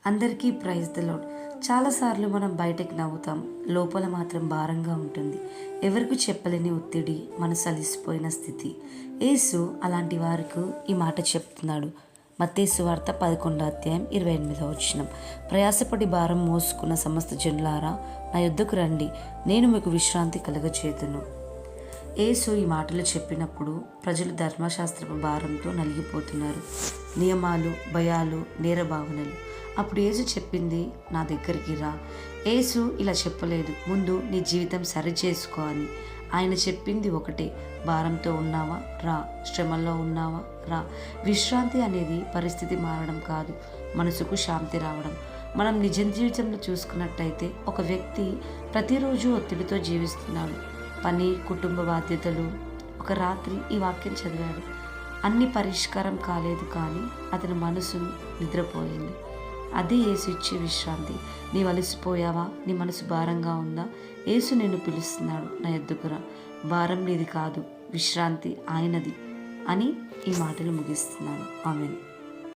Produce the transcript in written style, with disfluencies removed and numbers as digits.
అందరికీ praise the lord. చాలాసార్లు మనం బయటకు నవ్వుతాం, లోపల మాత్రం భారంగా ఉంటుంది. ఎవరికి చెప్పలేని ఒత్తిడి, మనసు అలిసిపోయిన స్థితి. యేసు అలాంటి వారికి ఈ మాట చెప్తున్నాడు. మత్తయి సువార్త 11 అధ్యాయం 28 ప్రయాసపడి భారం మోసుకున్న సమస్త జనులారా, నా యొద్దకు రండి, నేను మీకు విశ్రాంతి కలుగచేతును. యేసు ఈ మాటలు చెప్పినప్పుడు ప్రజలు ధర్మశాస్త్రపు భారంతో నలిగిపోతున్నారు. నియమాలు, భయాలు, నేర భావనలు. అప్పుడు యేసు చెప్పింది, నా దగ్గరికి రా. యేసు ఇలా చెప్పలేదు, ముందు నీ జీవితం సరి చేసుకో అని. ఆయన చెప్పింది ఒకటే, భారంతో ఉన్నావా రా, శ్రమల్లో ఉన్నావా రా. విశ్రాంతి అనేది పరిస్థితి మారడం కాదు, మనసుకు శాంతి రావడం. మనం నిజ జీవితంలో చూసుకున్నట్టయితే ఒక వ్యక్తి ప్రతిరోజు ఒత్తిడితో జీవిస్తున్నాడు. పని, కుటుంబ బాధ్యతలు. ఒక రాత్రి ఈ వాక్యం చదివాడు. అన్ని పరిష్కారం కాలేదు, కానీ అతని మనసు నిద్రపోయింది. అదే యేసు ఇచ్చే విశ్రాంతి. నీవు అలసిపోయావా? నీ మనసు భారంగా ఉందా? యేసు నిన్ను పిలుస్తున్నాడు, నా యొద్దకు రా. భారం నీది కాదు, విశ్రాంతి ఆయనది అని ఈ మాటలు ముగిస్తున్నాను. ఆమేన్.